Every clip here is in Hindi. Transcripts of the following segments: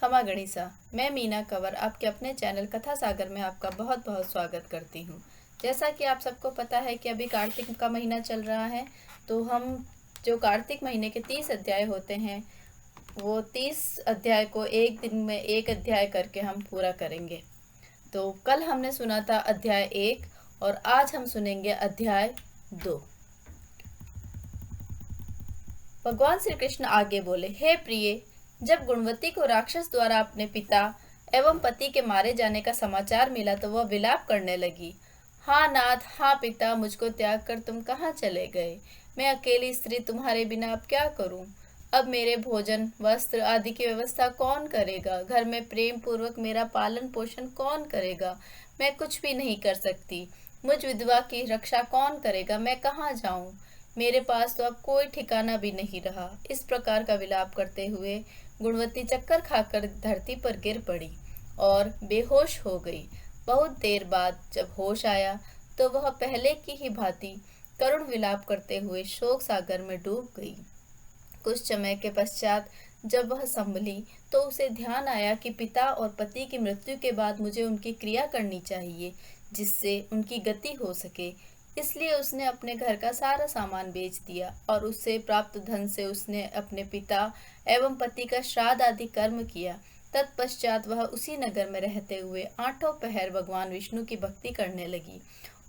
खमा गणिसा। मैं मीना कंवर आपके अपने चैनल कथा सागर में आपका बहुत बहुत स्वागत करती हूँ। जैसा कि आप सबको पता है कि अभी कार्तिक का महीना चल रहा है, तो हम जो कार्तिक महीने के 30 अध्याय होते हैं वो 30 अध्याय को एक दिन में एक अध्याय करके हम पूरा करेंगे। तो कल हमने सुना था अध्याय 1 और आज हम सुनेंगे अध्याय 2। भगवान श्री कृष्ण आगे बोले, हे प्रिय, जब गुणवती को राक्षस द्वारा अपने पिता एवं पति के मारे जाने का समाचार मिला तो वह विलाप करने लगी। हाँ नाथ, हाँ पिता, मुझको त्याग कर तुम कहाँ चले गए? मैं अकेली स्त्री तुम्हारे बिना अब क्या करूं? अब मेरे भोजन वस्त्र आदि की व्यवस्था कौन करेगा? घर में प्रेम पूर्वक मेरा पालन पोषण कौन करेगा? मैं कुछ भी नहीं कर सकती। मुझ विधवा की रक्षा कौन करेगा? मैं कहाँ जाऊं? मेरे पास तो अब कोई ठिकाना भी नहीं रहा। इस प्रकार का विलाप करते हुए गुणवती चक्कर खाकर धरती पर गिर पड़ी और बेहोश हो गई। बहुत देर बाद जब होश आया तो वह पहले की ही भांति करुण विलाप करते हुए शोक सागर में डूब गई। कुछ समय के पश्चात जब वह संभली तो उसे ध्यान आया कि पिता और पति की मृत्यु के बाद मुझे उनकी क्रिया करनी चाहिए जिससे उनकी गति हो सके। इसलिए उसने अपने घर का सारा सामान बेच दिया और उससे प्राप्त धन से उसने अपने पिता एवं पति का श्राद्ध आदि कर्म किया। तत्पश्चात वह उसी नगर में रहते हुए 8 पहर भगवान विष्णु की भक्ति करने लगी।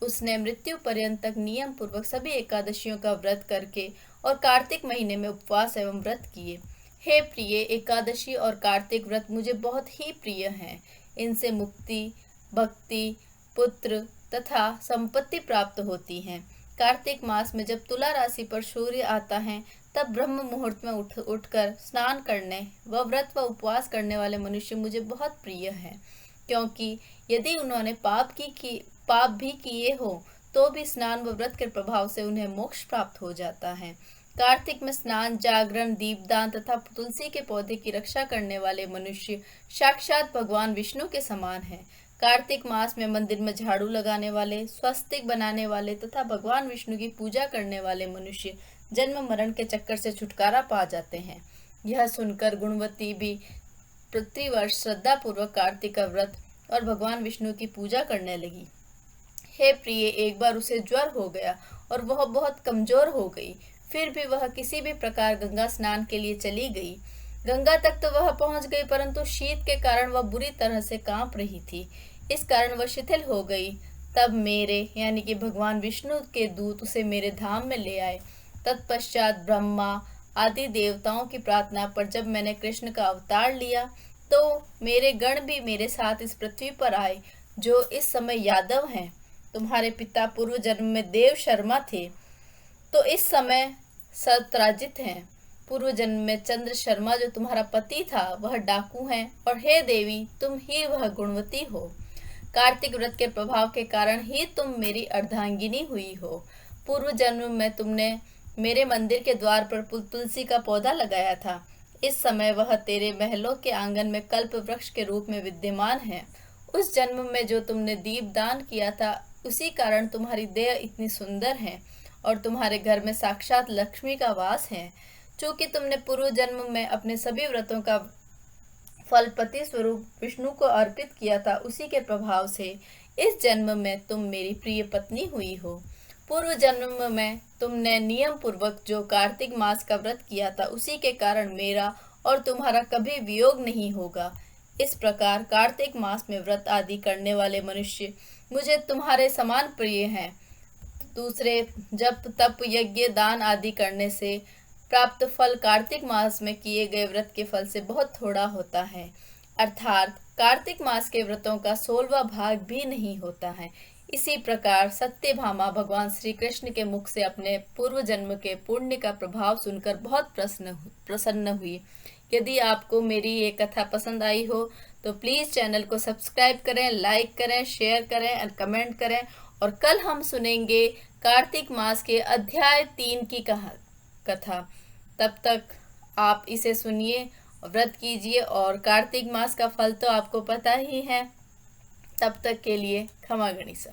उसने मृत्यु पर्यंत तक नियम पूर्वक सभी एकादशियों का व्रत करके और कार्तिक महीने में उपवास एवं व्रत किए। हे प्रिय, एकादशी और कार्तिक व्रत मुझे बहुत ही प्रिय हैं। इनसे मुक्ति, भक्ति, पुत्र तथा संपत्ति प्राप्त होती हैं। कार्तिक मास में जब तुला राशि पर सूर्य आता है तब ब्रह्म मुहूर्त में उठकर स्नान करने व व्रत व उपवास करने वाले मनुष्य मुझे बहुत प्रिय हैं, क्योंकि यदि उन्होंने पाप भी किए हो तो भी स्नान व व्रत के प्रभाव से उन्हें मोक्ष प्राप्त हो जाता है। कार्तिक में स्नान, जागरण, दीपदान तथा तुलसी के पौधे की रक्षा करने वाले मनुष्य साक्षात भगवान विष्णु के समान हैं। कार्तिक मास में मंदिर में झाड़ू लगाने वाले, स्वस्तिक बनाने वाले तथा भगवान विष्णु की पूजा करने वाले मनुष्य जन्म मरण के चक्कर से छुटकारा पा जाते हैं। यह सुनकर गुणवती भी प्रतिवर्ष श्रद्धा पूर्वक कार्तिक का व्रत और भगवान विष्णु की पूजा करने लगी। हे प्रिय, एक बार उसे ज्वर हो गया और वह बहुत कमजोर हो गई। फिर भी वह किसी भी प्रकार गंगा स्नान के लिए चली गई। गंगा तक तो वह पहुंच गई, परंतु शीत के कारण वह बुरी तरह से कांप रही थी। इस कारण वह शिथिल हो गई। तब मेरे यानी कि भगवान विष्णु के दूत उसे मेरे धाम में ले आए। तत्पश्चात ब्रह्मा आदि देवताओं की प्रार्थना पर जब मैंने कृष्ण का अवतार लिया तो मेरे गण भी मेरे साथ इस पृथ्वी पर आए, जो इस समय यादव हैं। तुम्हारे पिता पूर्व जन्म में देव शर्मा थे तो इस समय सत्राजित हैं। पूर्व जन्म में चंद्र शर्मा जो तुम्हारा पति था वह डाकू हैं, और हे देवी, तुम ही वह गुणवती हो। कार्तिक व्रत के प्रभाव के कारण ही तुम मेरी अर्धांगिनी हुई हो। पूर्व जन्म में तुमने मेरे मंदिर के द्वार पर तुलसी का पौधा लगाया था। इस समय वह तेरे महलों के आंगन में कल्प वृक्ष के रूप में विद्यमान है। उस जन्म में जो तुमने दीप दान किया था उसी कारण तुम्हारी देह इतनी सुंदर है और तुम्हारे घर में साक्षात लक्ष्मी का वास है। चूंकि तुमने पूर्व जन्म में अपने सभी व्रतों का फल पति स्वरूप विष्णु को अर्पित किया था, उसी के प्रभाव से इस जन्म में तुम मेरी प्रिय पत्नी हुई हो। पूर्व जन्म में तुमने नियम पूर्वक जो कार्तिक मास का व्रत किया था उसी के कारण मेरा और तुम्हारा कभी वियोग नहीं होगा। इस प्रकार कार्तिक मास में व्रत आदि करने वाले मनुष्य मुझे तुम्हारे समान प्रिय हैं। दूसरे जप तप यज्ञ दान आदि करने से प्राप्त फल कार्तिक मास में किए गए व्रत के फल से बहुत थोड़ा होता है, अर्थात कार्तिक मास के व्रतों का 16वां भाग भी नहीं होता है। इसी प्रकार सत्यभामा भगवान श्री कृष्ण के मुख से अपने पूर्व जन्म के पुण्य का प्रभाव सुनकर बहुत प्रसन्न हुई। यदि आपको मेरी ये कथा पसंद आई हो तो प्लीज़ चैनल को सब्सक्राइब करें, लाइक करें, शेयर करें और कमेंट करें। और कल हम सुनेंगे कार्तिक मास के अध्याय 3 की कथा। तब तक आप इसे सुनिए, व्रत कीजिए, और कार्तिक मास का फल तो आपको पता ही है। तब तक के लिए खमा गणिसा।